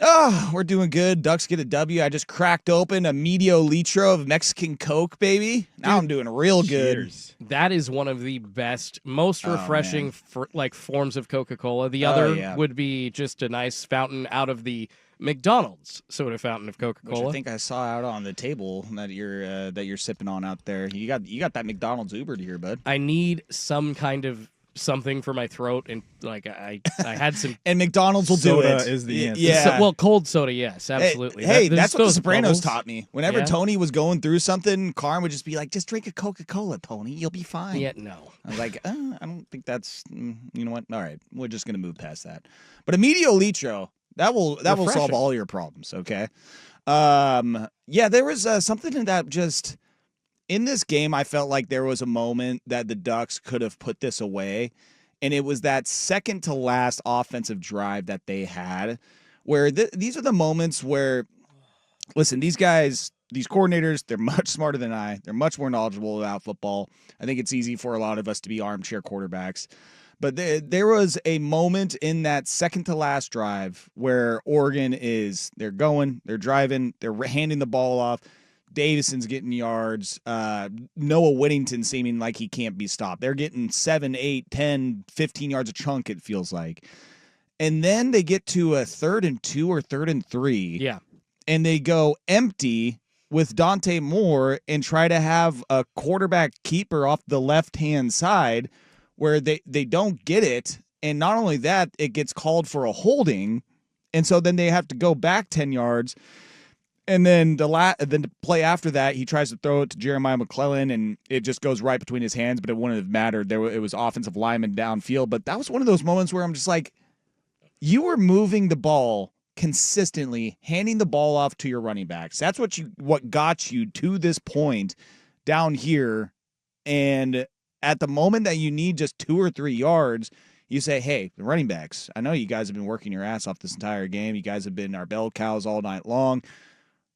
Oh, we're doing good. Ducks get a W. I just cracked open a medio litro of Mexican Coke, baby. Now I'm doing real good. Cheers. That is one of the best, most refreshing forms of Coca-Cola. The Oh, other yeah. would be just a nice fountain out of the McDonald's soda fountain of Which Coca-Cola. I think I saw out on the table that you're sipping on out there. You got that McDonald's Uber here, bud. I need some kind of something for my throat, and like I had some. And McDonald's will do Soda it. is the answer. Yeah. Well, cold soda, yes, absolutely. Hey, There's that's what The those Sopranos bubbles. taught me. Whenever Yeah. Tony was going through something, Carm would just be like, "Just drink a Coca-Cola, Tony. You'll be fine." Yeah, no. I was like, I don't think that's. You know what? All right, we're just gonna move past that. But a medio litro that will solve Refreshing. all your problems. Okay. Yeah, there was something in that just in this game. I felt like there was a moment that the Ducks could have put this away, and it was that second to last offensive drive that they had, where these are the moments where, listen, these guys, these coordinators, they're much smarter than I. They're much more knowledgeable about football. I think it's easy for a lot of us to be armchair quarterbacks. But there was a moment in that second to last drive where Oregon they're going, they're driving, they're handing the ball off. Davison's getting yards. Noah Whittington seeming like he can't be stopped. They're getting 7, 8, 10, 15 yards a chunk, it feels like. And then they get to a 3rd and 2 or 3rd and 3. Yeah. And they go empty with Dante Moore and try to have a quarterback keeper off the left-hand side where they don't get it. And not only that, it gets called for a holding. And so then they have to go back 10 yards. And then the play after that, he tries to throw it to Jeremiah McClellan, and it just goes right between his hands, but it wouldn't have mattered. It was offensive lineman downfield. But that was one of those moments where I'm just like, you were moving the ball consistently, handing the ball off to your running backs. That's what got you to this point down here. And at the moment that you need just 2 or 3 yards, you say, hey, the running backs, I know you guys have been working your ass off this entire game. You guys have been our bell cows all night long.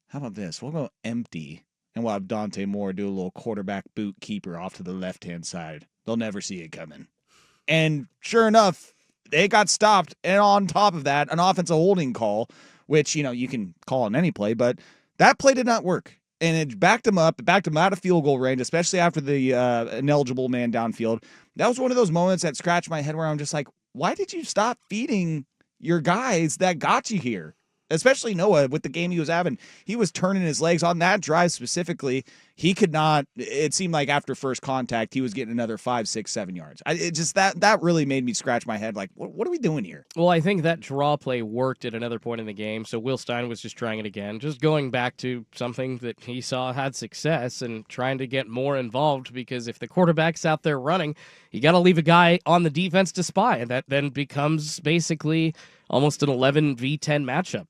How about this? We'll go empty, and we'll have Dante Moore do a little quarterback boot keeper off to the left-hand side. They'll never see it coming. And sure enough, they got stopped. And on top of that, an offensive holding call, which, you can call on any play, but that play did not work. And it backed them up, backed them out of field goal range, especially after the ineligible man downfield. That was one of those moments that scratched my head where I'm just like, why did you stop feeding your guys that got you here? Especially Noah with the game he was having. He was turning his legs on that drive specifically. He could not, it seemed like after first contact, he was getting another 5, 6, 7 yards. That really made me scratch my head like, what are we doing here? Well, I think that draw play worked at another point in the game, so Will Stein was just trying it again, just going back to something that he saw had success and trying to get more involved, because if the quarterback's out there running, you got to leave a guy on the defense to spy, and that then becomes basically almost an 11v10 matchup,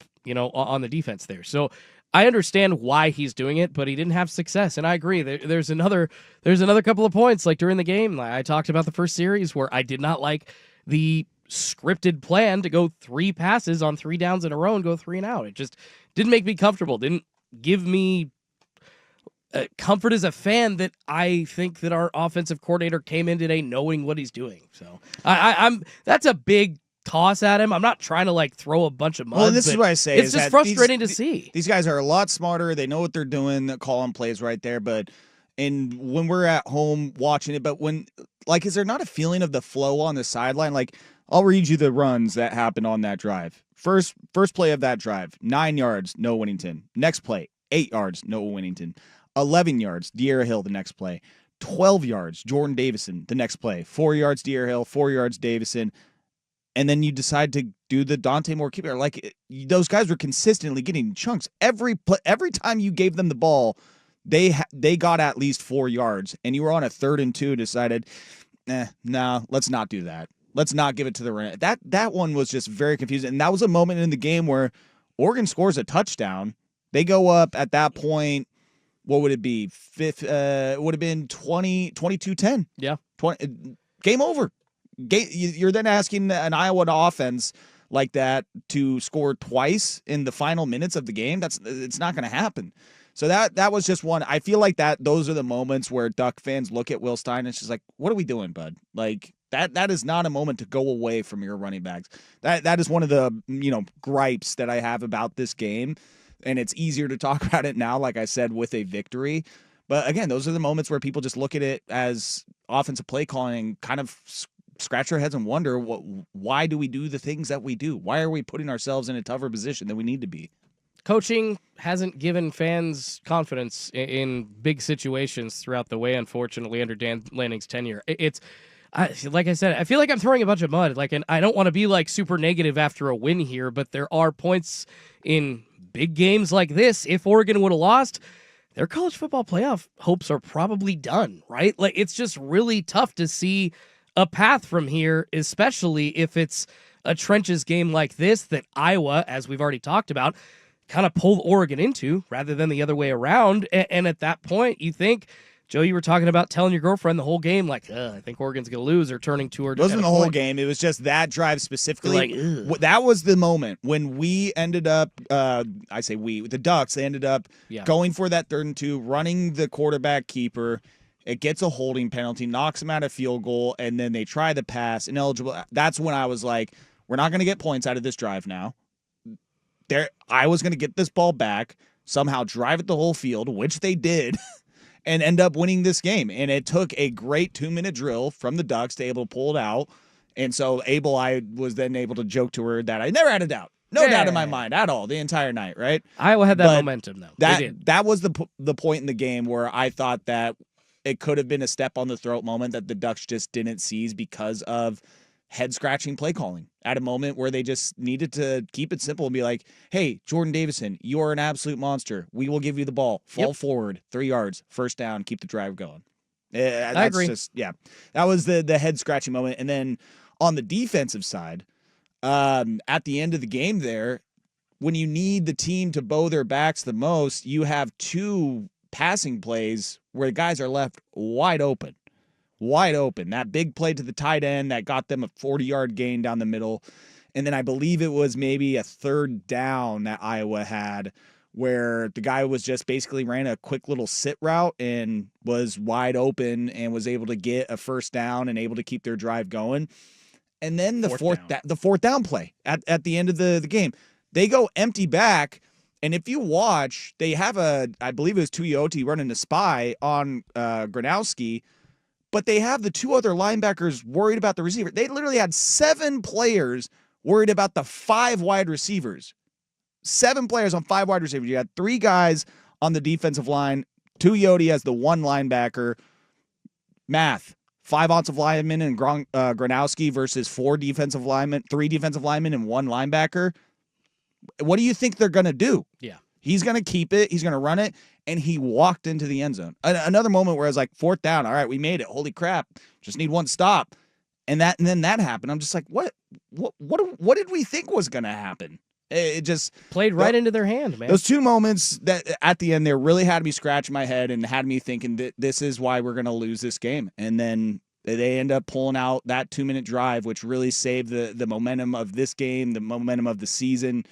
on the defense there. So I understand why he's doing it, but he didn't have success. And I agree. There's another couple of points, like during the game, I talked about the first series where I did not like the scripted plan to go 3 passes on 3 downs in a row and go 3 and out. It just didn't make me comfortable. Didn't give me comfort as a fan that I think that our offensive coordinator came in today knowing what he's doing. So I'm that's a big toss at him. I'm not trying to throw a bunch of mud. Well, this is what I say. It's just frustrating to see. These guys are a lot smarter. They know what they're doing. The calling plays right there. But when we're at home watching it, but is there not a feeling of the flow on the sideline? I'll read you the runs that happened on that drive. First play of that drive, 9 yards, Noah Whittington. Next play, 8 yards, Noah Whittington. 11 yards, De'Ara Hill the next play. 12 yards, Jordan Davison the next play. 4 yards, De'Ara Hill. 4 yards, Davison. And then you decide to do the Dante Moore keeper. Those guys were consistently getting chunks. Every time you gave them the ball, they got at least 4 yards. And you were on a 3rd and 2, decided, no, let's not do that. Let's not give it to the run. That one was just very confusing. And that was a moment in the game where Oregon scores a touchdown. They go up at that point. What would it be? It would have been 22-10. Yeah. Game over. You're then asking an Iowa offense like that to score twice in the final minutes of the game. It's not going to happen. So that was just one. I feel like those are the moments where Duck fans look at Will Stein and it's just like, what are we doing, bud? That is not a moment to go away from your running backs. That is one of the gripes that I have about this game, and it's easier to talk about it now, like I said, with a victory. But again, those are the moments where people just look at it as offensive play calling and kind of scratch their heads and wonder, why do we do the things that we do? Why are we putting ourselves in a tougher position than we need to be? Coaching hasn't given fans confidence in big situations throughout the way, unfortunately, under Dan Lanning's tenure. Like I said, I feel like I'm throwing a bunch of mud. And I don't want to be super negative after a win here, but there are points in big games like this. If Oregon would have lost, their college football playoff hopes are probably done, right? It's just really tough to see a path from here, especially if it's a trenches game like this that Iowa, as we've already talked about, kind of pulled Oregon into rather than the other way around. And at that point, you think, Joe, you were talking about telling your girlfriend the whole game, I think Oregon's going to lose, or turning to her. It wasn't the whole game. It was just that drive specifically. That was the moment when we ended up, I say we, the Ducks, they ended up going for that 3rd and 2, running the quarterback keeper. It gets a holding penalty, knocks him out of field goal, and then they try the pass, ineligible. That's when I was like, we're not going to get points out of this drive now. I was going to get this ball back, somehow drive it the whole field, which they did, and end up winning this game. And it took a great 2-minute drill from the Ducks to able to pull it out. And so I was then able to joke to her that I never had a doubt. No doubt in my mind at all the entire night, right? Iowa had that momentum, though. That was the point in the game where I thought that it could have been a step on the throat moment that the Ducks just didn't seize because of head-scratching play calling at a moment where they just needed to keep it simple and be like, hey, Jordan Davison, you're an absolute monster. We will give you the ball. Fall forward, 3 yards, first down, keep the drive going. I agree. That was the head-scratching moment. And then on the defensive side, at the end of the game there, when you need the team to bow their backs the most, you have 2 passing plays where guys are left wide open. That big play to the tight end that got them a 40-yard gain down the middle. And then I believe it was maybe a 3rd down that Iowa had where the guy was just basically ran a quick little sit route and was wide open and was able to get a first down and able to keep their drive going. And then the fourth down play at the end of the game, they go empty back. And if you watch, they have I believe it was Tuioti running a spy on Gronowski, but they have the 2 other linebackers worried about the receiver. They literally had 7 players worried about the 5 wide receivers. 7 players on 5 wide receivers. You had 3 guys on the defensive line. Tuioti as the 1 linebacker. Math. 5 offensive linemen and Gronowski versus 3 defensive linemen and 1 linebacker. What do you think they're going to do? Yeah. He's going to keep it. He's going to run it. And he walked into the end zone. Another moment where I was like, 4th down. All right, we made it. Holy crap. Just need 1 stop. And then that happened. I'm just like, what did we think was going to happen? It just played right into their hand, man. Those 2 moments that at the end there really had me scratch my head and had me thinking that this is why we're going to lose this game. And then they end up pulling out that 2-minute drive, which really saved the momentum of this game, the momentum of the season.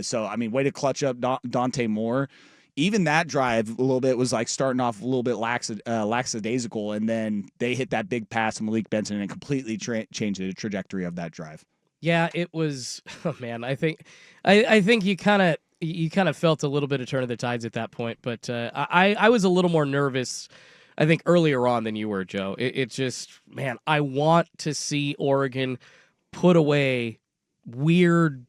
So, I mean, way to clutch up Dante Moore. Even that drive a little bit was like starting off a little bit lackadaisical, and then they hit that big pass from Malik Benson and it completely changed the trajectory of that drive. Yeah, it was. Oh man, I think you kind of felt a little bit of turn of the tides at that point, but I was a little more nervous, I think, earlier on than you were, Joe. It just, man, I want to see Oregon put away weird,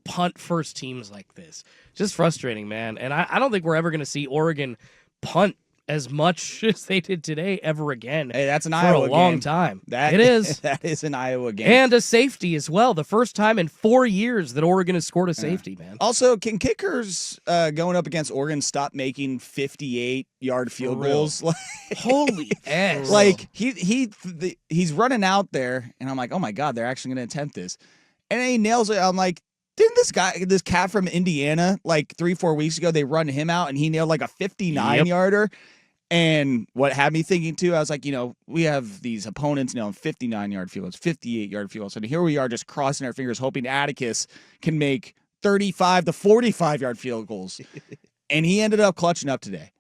punt first teams like this. Just frustrating, man. And I don't think we're ever going to see Oregon punt as much as they did today ever again. Hey, that's an Iowa game. For a long time. It is. That is an Iowa game. And a safety as well. The first time in 4 years that Oregon has scored a safety, man. Also, can kickers going up against Oregon stop making 58-yard field goals? Holy ass. Like, he's running out there, and I'm like, oh, my God, they're actually going to attempt this. And then he nails it. I'm like, didn't this cat from Indiana, like 3-4 weeks ago, they run him out, and he nailed like a 59-yarder? Yep. And what had me thinking, too, I was like, we have these opponents nailing 59-yard field goals, 58-yard field goals. And here we are just crossing our fingers, hoping Atticus can make 35 to 45-yard field goals. And he ended up clutching up today.